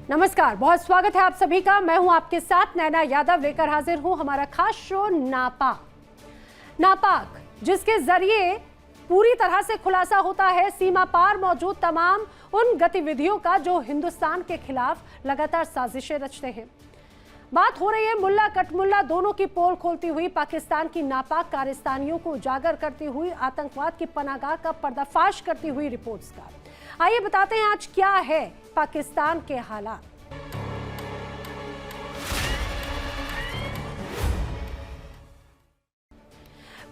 नमस्कार, बहुत स्वागत है आप सभी का। मैं हूं आपके साथ नैना यादव, लेकर हाजिर हूं हमारा खास शो नापाक, जिसके जरिए पूरी तरह से खुलासा होता है सीमा पार मौजूद तमाम उन गतिविधियों का जो हिंदुस्तान के खिलाफ लगातार साजिशें रचते हैं। बात हो रही है मुल्ला कटमुल्ला दोनों की पोल खोलती हुई पाकिस्तान की नापाक कारस्तानियों को उजागर करती हुई आतंकवाद की पनाहगाह का पर्दाफाश करती हुई रिपोर्ट्स का। आइए बताते हैं आज क्या है पाकिस्तान के हालात।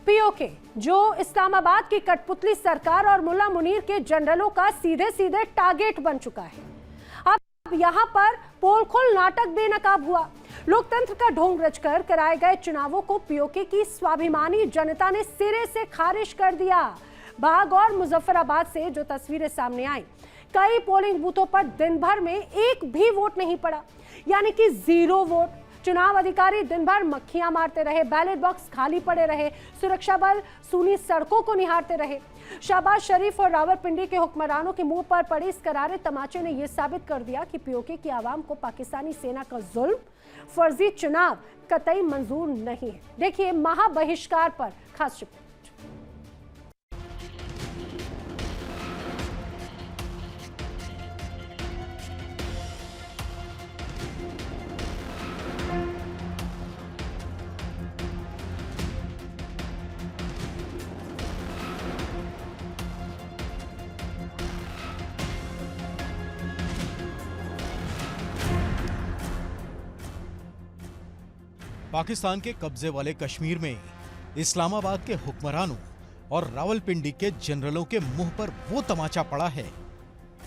पीओके, जो इस्लामाबाद की कठपुतली सरकार और मुल्ला मुनीर के जनरलों का सीधे सीधे टारगेट बन चुका है। अब यहां पर पोल खोल नाटक बेनकाब हुआ। लोकतंत्र का ढोंग रचकर कराए गए चुनावों को पीओके की स्वाभिमानी जनता ने सिरे से खारिज कर दिया। बाग और मुजफ्फराबाद से जो तस्वीरें सामने आई, कई पोलिंग बूथों पर दिन भर में एक भी वोट नहीं पड़ा, यानी कि 0 वोट। चुनाव अधिकारी दिन भर मक्खियां मारते रहे, बैलेट बॉक्स खाली पड़े रहे, सुरक्षा बल सूनी सड़कों को निहारते रहे। शहबाज शरीफ और रावलपिंडी के हुक्मरानों के मुंह पर पड़े इस करारे तमाचे ने यह साबित कर दिया कि पीओके की आवाम को पाकिस्तानी सेना का जुल्म, फर्जी चुनाव कतई मंजूर नहीं है। देखिए महाबहिष्कार पर खास रिपोर्ट। पाकिस्तान के कब्जे वाले कश्मीर में इस्लामाबाद के हुक्मरानों और रावलपिंडी के जनरलों के मुंह पर वो तमाचा पड़ा है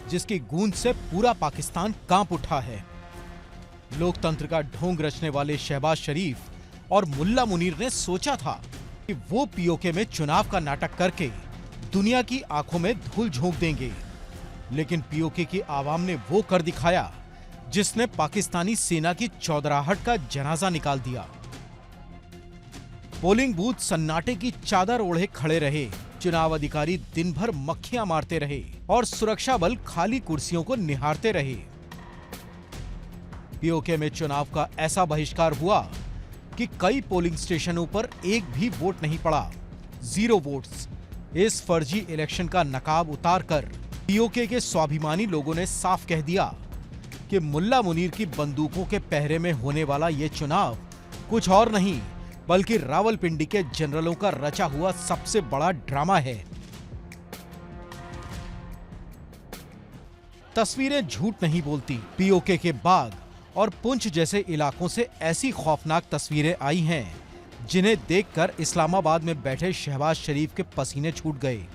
जिसकी गूंज से पूरा पाकिस्तान कांप उठा है। लोकतंत्र का ढोंग रचने वाले शहबाज शरीफ और मुल्ला मुनीर ने सोचा था कि वो पीओके में चुनाव का नाटक करके दुनिया की आंखों में धूल झोंक देंगे, लेकिन पीओके की आवाम ने वो कर दिखाया जिसने पाकिस्तानी सेना की चौधराहट का जनाजा निकाल दिया। पोलिंग बूथ सन्नाटे की चादर ओढ़े खड़े रहे, चुनाव अधिकारी दिन भर मक्खियां मारते रहे और सुरक्षा बल खाली कुर्सियों को निहारते रहे। पीओके में चुनाव का ऐसा बहिष्कार हुआ कि कई पोलिंग स्टेशनों पर एक भी वोट नहीं पड़ा, 0 वोट्स। इस फर्जी इलेक्शन का नकाब उतारकर पीओके के स्वाभिमानी लोगों ने साफ कह दिया कि मुल्ला मुनीर की बंदूकों के पहरे में होने वाला ये चुनाव कुछ और नहीं बल्कि रावलपिंडी के जनरलों का रचा हुआ सबसे बड़ा ड्रामा है। तस्वीरें झूठ नहीं बोलती। पीओके के बाग और पुंछ जैसे इलाकों से ऐसी खौफनाक तस्वीरें आई हैं जिन्हें देखकर इस्लामाबाद में बैठे शहबाज शरीफ के पसीने छूट गए।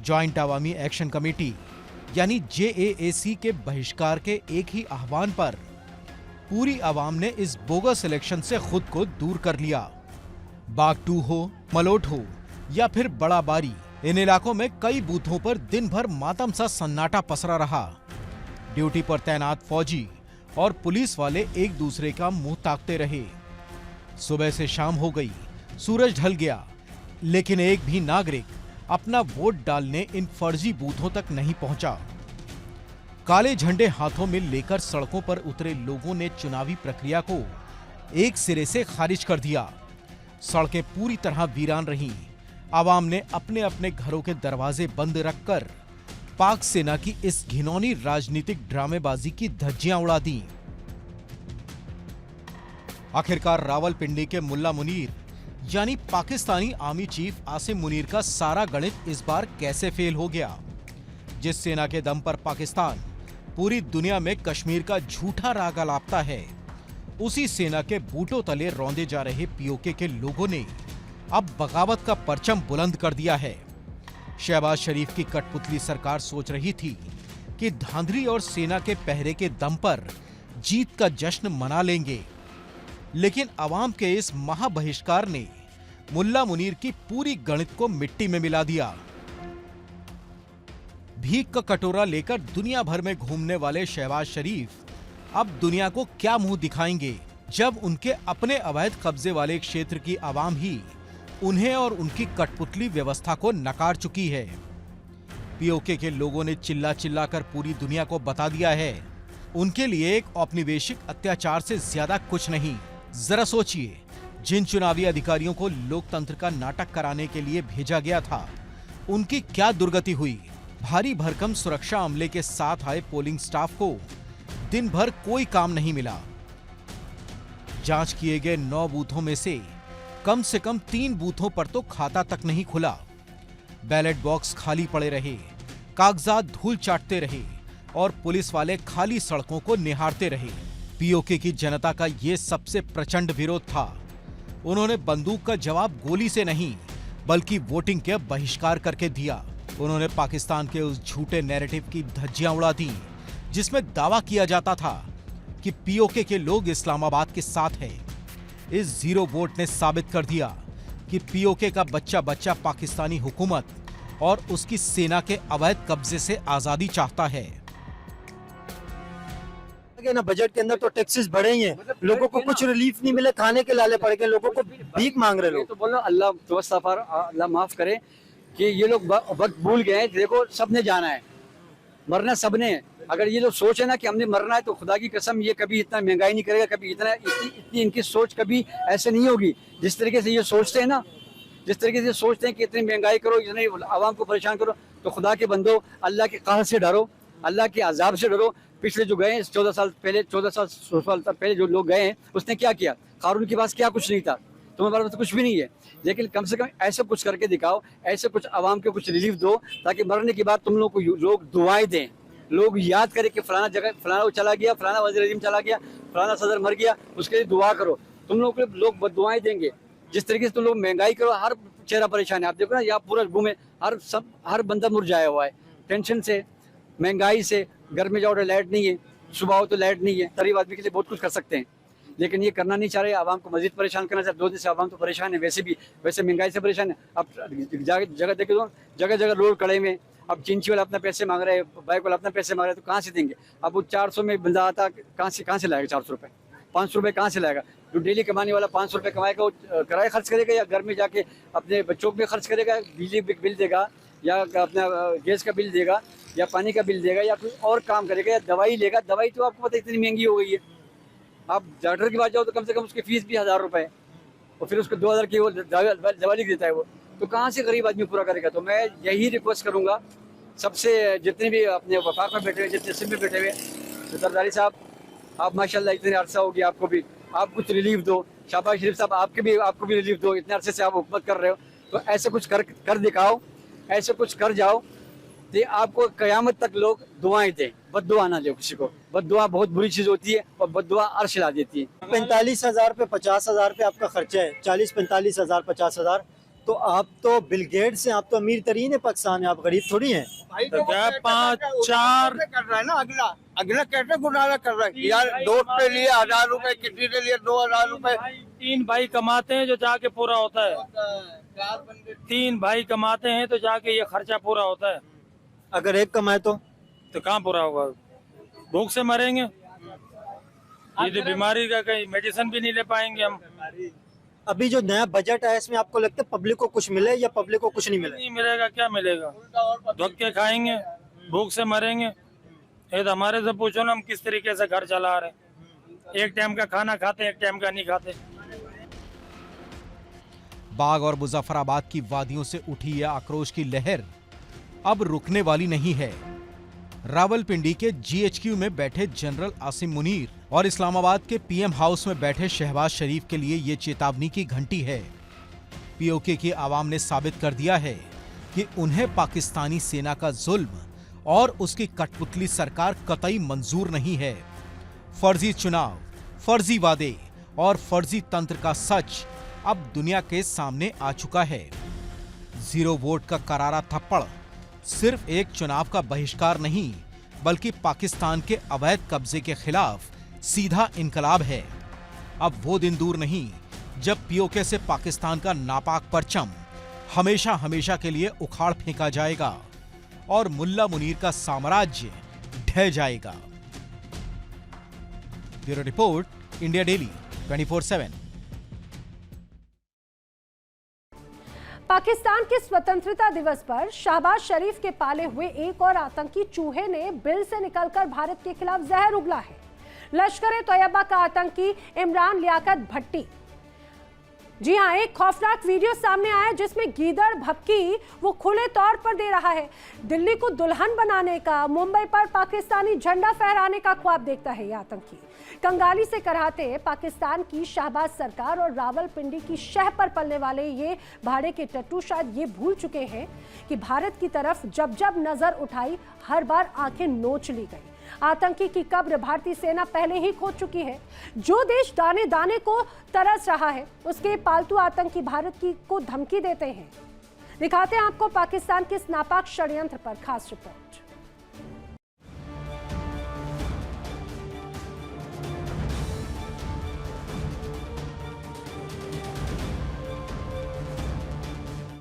जॉइंट अवामी एक्शन कमेटी यानी JAAC के बहिष्कार के एक ही आह्वान पर पूरी आवाम ने इस बोगस इलेक्शन से खुद को दूर कर लिया। बाग 2 हो, मलोट हो या फिर बड़ा बारी, इन इलाकों में कई बूथों पर दिन भर मातम सा सन्नाटा पसरा रहा। ड्यूटी पर तैनात फौजी और पुलिस वाले एक दूसरे का मुंह ताकते रहे। सुबह से शाम हो गई, सूरज ढल गया, लेकिन एक भी नागरिक अपना वोट डालने इन फर्जी बूथों तक नहीं पहुंचा। काले झंडे हाथों में लेकर सड़कों पर उतरे लोगों ने चुनावी प्रक्रिया को एक सिरे से खारिज कर दिया। सड़कें पूरी तरह वीरान रहीं। आवाम ने अपने अपने घरों के दरवाजे बंद रखकर पाक सेना की इस घिनौनी राजनीतिक ड्रामेबाजी की धज्जियां उड़ा दी। आखिरकार रावलपिंडी के मुल्ला मुनीर यानी पाकिस्तानी आर्मी चीफ आसिम मुनीर का सारा गणित इस बार कैसे फेल हो गया। जिस सेना के दम पर पाकिस्तान पूरी दुनिया में कश्मीर का झूठा राग अलापता है, उसी सेना के बूटों तले रौंदे जा रहे पीओके के लोगों ने अब बगावत का परचम बुलंद कर दिया है। शहबाज शरीफ की कठपुतली सरकार सोच रही थी कि धांधली और सेना के पहरे के दम पर जीत का जश्न मना लेंगे, लेकिन आवाम के इस महाबहिष्कार ने मुल्ला मुनीर की पूरी गणित को मिट्टी में मिला दिया। भीख का कटोरा लेकर दुनिया भर में घूमने वाले शहबाज शरीफ अब दुनिया को क्या मुंह दिखाएंगे जब उनके अपने अवैध कब्जे वाले क्षेत्र की आवाम ही उन्हें और उनकी कठपुतली व्यवस्था को नकार चुकी है। पीओके के लोगों ने चिल्ला चिल्लाकर पूरी दुनिया को बता दिया है उनके लिए एक औपनिवेशिक अत्याचार से ज्यादा कुछ नहीं। जरा सोचिए, जिन चुनावी अधिकारियों को लोकतंत्र का नाटक कराने के लिए भेजा गया था, उनकी क्या दुर्गति हुई। भारी भरकम सुरक्षा अमले के साथ आए पोलिंग स्टाफ को दिन भर कोई काम नहीं मिला। जांच किए गए 9 बूथों में से कम 3 बूथों पर तो खाता तक नहीं खुला। बैलेट बॉक्स खाली पड़े रहे, कागजात धूल चाटते रहे और पुलिस वाले खाली सड़कों को निहारते रहे। पीओके की जनता का ये सबसे प्रचंड विरोध था। उन्होंने बंदूक का जवाब गोली से नहीं, बल्कि वोटिंग के बहिष्कार करके दिया। उन्होंने पाकिस्तान के उस झूठे नैरेटिव की धज्जियां उड़ा दी जिसमें दावा किया जाता था कि पीओके के लोग इस्लामाबाद के साथ हैं। इस जीरो वोट ने साबित कर दिया कि पीओके का बच्चा बच्चा पाकिस्तानी हुकूमत और उसकी सेना के अवैध कब्जे से आजादी चाहता है। ना बजट के अंदर तो टैक्सेस बढ़े ही हैं, लोगों को कुछ रिलीफ नहीं मिले, खाने के लाले पड़ गए, लोगों को भीख मांग रहे लोग। तो बोलो अल्लाह माफ करे कि ये लोग वक्त भूल गए हैं। देखो, सबने जाना है, मरना सबने है। अगर ये लोग सोचे ना कि हमने मरना है तो खुदा की कसम ये कभी इतना महंगाई नहीं करेगा, कभी इतनी इनकी सोच कभी ऐसे नहीं होगी। जिस तरीके से ये सोचते हैं ना, जिस तरीके से सोचते हैं कि इतनी महंगाई करो, इतने आवाम को परेशान करो, तो खुदा के बंदो अल्लाह के कहर से डरो, अल्लाह के अजाब से डरो। पिछले जो गए 14 साल पहले जो लोग गए हैं, उसने क्या किया? कानून के पास क्या कुछ नहीं था, तुम्हारे पास तो कुछ भी नहीं है। लेकिन कम से कम ऐसा कुछ करके दिखाओ, ऐसे कुछ आवाम को कुछ रिलीफ दो, ताकि मरने के बाद तुम लोग को लोग दुआएं दें, लोग याद करें कि फलाना जगह फलाना वो चला गया, फलाना वज़ीर-ए-आज़म चला गया, फलाना सदर मर गया, उसके लिए दुआ करो। तुम लोग को लोग बददुआएं देंगे। जिस तरीके से तुम लोग महंगाई करो, हर चेहरा परेशान है। आप देखो ना, यहाँ पूरा घूमे, हर बंदा मुरझाया हुआ है टेंशन से, महंगाई से। घर में जाओ तो लाइट नहीं है, सुबह हो तो लाइट नहीं है। गरीब आदमी के लिए बहुत कुछ कर सकते हैं, लेकिन ये करना नहीं चाह रहे। आवाम को मजीद परेशान करना चाहते। 2 दिन से आवाम तो परेशान है, वैसे महंगाई से परेशान है। अब जगह देखे तो जगह रोड कड़े में। अब चिंची वाला अपना पैसे मांग रहे हैं, बाइक वाला अपना पैसे मांग रहे हैं, तो कहाँ से देंगे? अब वो 400 में बंदा आता, कहाँ से लाएगा 400 रुपये? 500 रुपये कहाँ से लाएगा? जो डेली कमाने वाला 500 रुपये कमाएगा, वो किराया खर्च करेगा या घर में जाके अपने बच्चों पे खर्च करेगा, बिजली बिल देगा या अपना गैस का बिल देगा या पानी का बिल देगा या कोई और काम करेगा या दवाई लेगा। दवाई तो आपको पता है इतनी महंगी हो गई है। आप डॉक्टर के पास जाओ तो कम से कम उसकी फीस भी 1000 रुपये है, और फिर उसको 2000 की वो दवा लिख देता है वो। तो कहाँ से गरीब आदमी पूरा करेगा? तो मैं यही रिक्वेस्ट करूँगा सबसे, जितने भी अपने वफाक में बैठे हुए, जितने सिम में बैठे हुए, तो सरदारी साहब, आप माशाल्लाह इतने अरसा हो गया, आपको भी आप कुछ रिलीफ दो। शहबाज शरीफ साहब, आपको भी रिलीफ दो। इतने अरसे से आप हुकूमत कर रहे हो, तो ऐसे कुछ कर दिखाओ, ऐसे कुछ कर जाओ कि आपको कयामत तक लोग दुआएं दें। बद्दुआ ना दे किसी को, बद्दुआ बहुत बुरी चीज होती है और बद्दुआ अर्श ला देती है। 45,000 पे 50,000 पे आपका खर्चा है, 40-45,000 50,000। तो आप तो बिल गेट्स हैं, आप तो अमीर तरीन है पाकिस्तान में, आप गरीब थोड़ी हैं। तो क्या 5-4 कर रहा है ना, अगला कैसे गुनाह कर रहा है यार। दोस्त पे लिए 1000 रुपए, किसी ने लिए 2000 रुपए। 3 भाई कमाते हैं जो जाके पूरा होता है। 3 भाई कमाते हैं तो जाके ये खर्चा पूरा होता है। अगर एक कमाए तो कहाँ पूरा होगा? भूख से मरेंगे। ये तो बीमारी का कहीं मेडिसिन भी नहीं ले पाएंगे हम। अभी जो नया बजट है, इसमें आपको लगता है पब्लिक को कुछ मिले या पब्लिक को कुछ नहीं मिले? नहीं मिलेगा, क्या मिलेगा? धक्के खाएंगे, भूख से मरेंगे। ये तो हमारे से पूछो ना, हम किस तरीके से घर चला रहे हैं। एक टाइम का खाना खाते हैं, एक टाइम का नहीं खाते। बाग और मुजफ्फराबाद की वादियों से उठी यह आक्रोश की लहर अब रुकने वाली नहीं है। रावलपिंडी के जीएचक्यू में बैठे जनरल आसिम मुनीर और इस्लामाबाद के पीएम हाउस में बैठे शहबाज शरीफ के लिए ये चेतावनी की घंटी है। पीओके की आवाम ने साबित कर दिया है कि उन्हें पाकिस्तानी सेना का जुल्म और उसकी कठपुतली सरकार कतई मंजूर नहीं है। फर्जी चुनाव, फर्जी वादे और फर्जी तंत्र का सच अब दुनिया के सामने आ चुका है। जीरो वोट का करारा थप्पड़ सिर्फ एक चुनाव का बहिष्कार नहीं, बल्कि पाकिस्तान के अवैध कब्जे के खिलाफ सीधा इनकलाब है। अब वो दिन दूर नहीं जब पीओके से पाकिस्तान का नापाक परचम हमेशा हमेशा के लिए उखाड़ फेंका जाएगा और मुल्ला मुनीर का साम्राज्य ढह जाएगा। Bureau report, India daily 24/7। Pakistan के स्वतंत्रता दिवस पर शहबाज शरीफ के पाले हुए एक और आतंकी चूहे ने बिल से निकलकर भारत के खिलाफ जहर उगला है। लश्कर-ए-तैयबा का आतंकी इमरान लियाकत भट्टी, जी हां, एक खौफनाक वीडियो सामने आया जिसमें गीदड़ भभकी वो खुले तौर पर दे रहा है। दिल्ली को दुल्हन बनाने का, मुंबई पर पाकिस्तानी झंडा फहराने का ख्वाब देखता है यह आतंकी। कंगाली से कराहते पाकिस्तान की शहबाज सरकार और रावलपिंडी की शह पर पलने वाले ये भाड़े के टट्टू शायद ये भूल चुके हैं कि भारत की तरफ जब जब नजर उठाई हर बार आंखें नोच ली गई। आतंकी की कब्र भारतीय सेना पहले ही खोद चुकी है। जो देश दाने दाने को तरस रहा है उसके पालतू आतंकी भारत की को धमकी देते हैं। दिखाते हैं आपको पाकिस्तान के इस नापाक षड्यंत्र पर खास रिपोर्ट।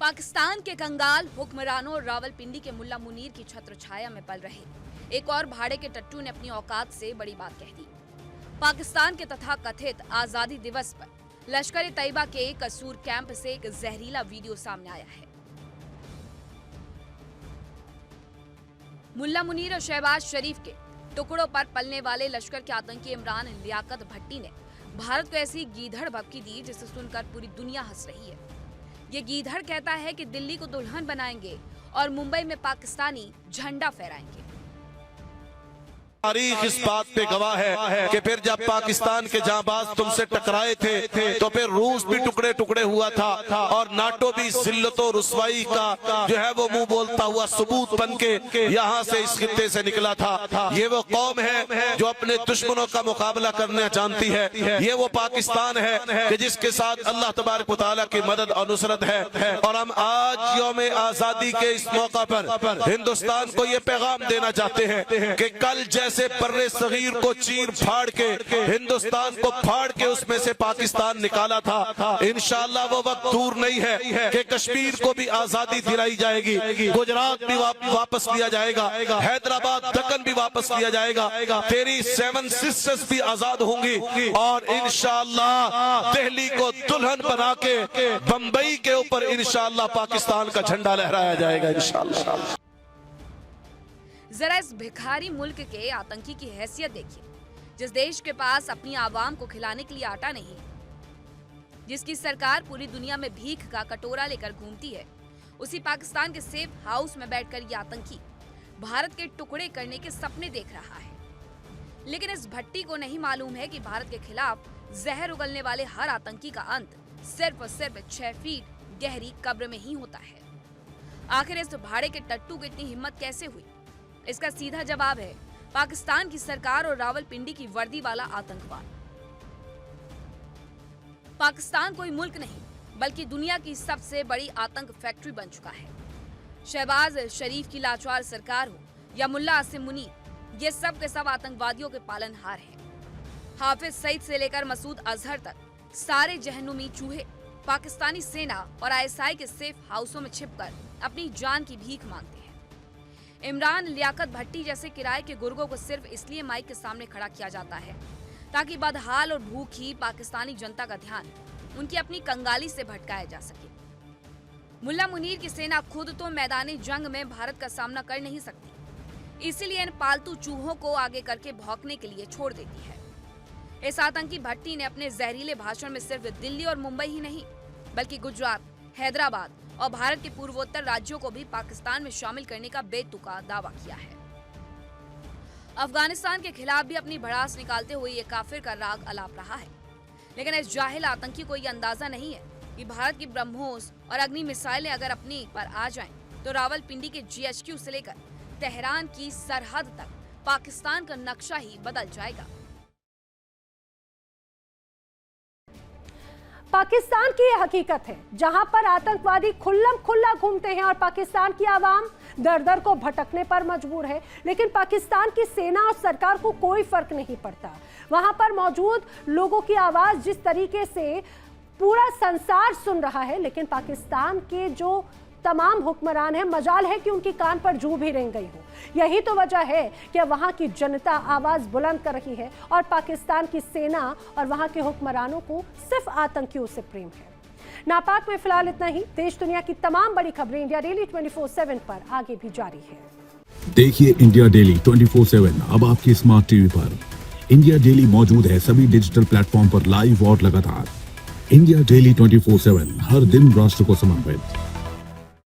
पाकिस्तान के कंगाल हुक्मरानों और रावलपिंडी के मुल्ला मुनीर की छत्र छाया में पल रहे एक और भाड़े के टट्टू ने अपनी औकात से बड़ी बात कह दी। पाकिस्तान के तथाकथित आजादी दिवस पर लश्कर-ए-तैयबा के कसूर कैंप से एक जहरीला वीडियो सामने आया है। मुल्ला मुनीर और शहबाज शरीफ के टुकड़ों पर पलने वाले लश्कर के आतंकी इमरान लियाकत भट्टी ने भारत को ऐसी गीधड़ भभकी दी जिसे सुनकर पूरी दुनिया हंस रही है। ये गीधड़ कहता है कि दिल्ली को दुल्हन बनाएंगे और मुंबई में पाकिस्तानी झंडा फहराएंगे। तारीख इस बात पे गवाह है कि फिर जब पाकिस्तान के जांबाज तुमसे टकराए थे तो फिर रूस भी टुकड़े टुकड़े हुआ था और नाटो भी जिल्लत और रुसवाई का जो है वो मुंह बोलता हुआ सबूत बन के यहाँ से इस खित्ते से निकला था। ये वो कौम है जो अपने दुश्मनों का मुकाबला करना जानती है। ये वो पाकिस्तान है कि जिसके साथ अल्लाह तबारक व तआला की मदद और नुसरत है। और हम आज यौम आजादी के इस मौका पर हिंदुस्तान को ये पैगाम देना चाहते हैं कि कल जैसे पर्रे सगीर को चीर फाड़ के हिंदुस्तान को फाड़ के उसमें से पाकिस्तान निकाला था, इंशाअल्लाह वो वक्त दूर नहीं है कि कश्मीर को भी आजादी दिलाई जाएगी, गुजरात भी वापस लिया जाएगा, हैदराबाद दक्कन भी वापस लिया जाएगा, तेरी 7 सिस्टर्स भी आजाद होंगी और इंशाअल्लाह दिल्ली को दुल्हन बना के बंबई के ऊपर इंशाअल्लाह पाकिस्तान का झंडा लहराया जाएगा इंशाअल्लाह। जरा इस भिखारी मुल्क के आतंकी की हैसियत देखिए, जिस देश के पास अपनी आवाम को खिलाने के लिए आटा नहीं, जिसकी सरकार पूरी दुनिया में भीख का कटोरा लेकर घूमती है, उसी पाकिस्तान के सेफ हाउस में बैठकर ये आतंकी भारत के टुकड़े करने के सपने देख रहा है। लेकिन इस भट्टी को नहीं मालूम है कि भारत के खिलाफ जहर उगलने वाले हर आतंकी का अंत सिर्फ और सिर्फ 6 फीट गहरी कब्र में ही होता है। आखिर इस भाड़े के टट्टू की इतनी हिम्मत कैसे हुई? इसका सीधा जवाब है पाकिस्तान की सरकार और रावलपिंडी की वर्दी वाला आतंकवाद। पाकिस्तान कोई मुल्क नहीं बल्कि दुनिया की सबसे बड़ी आतंक फैक्ट्री बन चुका है। शहबाज शरीफ की लाचार सरकार हो या मुल्ला आसिम मुनीर, ये सब के सब आतंकवादियों के पालनहार हैं। हाफिज सईद से लेकर मसूद अजहर तक सारे जहन्नुमी चूहे पाकिस्तानी सेना और ISI के सेफ हाउसों में छिपकर अपनी जान की भीख मांगते हैं। इमरान लियाकत भट्टी जैसे किराए के गुर्गों को सिर्फ इसलिए माइक के सामने खड़ा किया जाता है ताकि बदहाल और भूखी पाकिस्तानी जनता का ध्यान उनकी अपनी कंगाली से भटकाया जा सके। मुल्ला मुनीर की सेना खुद तो मैदानी जंग में भारत का सामना कर नहीं सकती, इसीलिए इन पालतू चूहों को आगे करके भौंकने के लिए छोड़ देती है। इस आतंकी भट्टी ने अपने जहरीले भाषण में सिर्फ दिल्ली और मुंबई ही नहीं बल्कि गुजरात, हैदराबाद और भारत के पूर्वोत्तर राज्यों को भी पाकिस्तान में शामिल करने का बेतुका दावा किया है। अफगानिस्तान के खिलाफ भी अपनी भड़ास निकालते हुए ये काफिर का राग अलाप रहा है। लेकिन इस जाहिल आतंकी को ये अंदाजा नहीं है कि भारत की ब्रह्मोस और अग्नि मिसाइलें अगर अपनी पर आ जाएं, तो रावलपिंडी के GHQ से लेकर तेहरान की सरहद तक पाकिस्तान का नक्शा ही बदल जाएगा। पाकिस्तान की यह हकीकत है जहां पर आतंकवादी खुल्लम खुल्ला घूमते हैं और पाकिस्तान की आवाम दर दर को भटकने पर मजबूर है। लेकिन पाकिस्तान की सेना और सरकार को कोई फर्क नहीं पड़ता। वहां पर मौजूद लोगों की आवाज जिस तरीके से पूरा संसार सुन रहा है, लेकिन पाकिस्तान के जो तमाम हुक्मरान हैं, मजाल है कि उनकी कान पर जू भी रेंग गई हो। यही तो वजह है कि वहां की जनता आवाज बुलंद कर रही है और पाकिस्तान की सेना और वहां के हुक्मरानों को सिर्फ आतंकियों से प्रेम है। नापाक में फिलहाल इतना ही। देश दुनिया की तमाम बड़ी खबरें इंडिया डेली 24/7 पर आगे भी जारी है। देखिए इंडिया डेली 24/7 अब आपके स्मार्ट टीवी पर। इंडिया डेली मौजूद है सभी डिजिटल प्लेटफॉर्म पर लाइव और लगातार। इंडिया डेली 24/7 हर दिन राष्ट्र को समर्पित।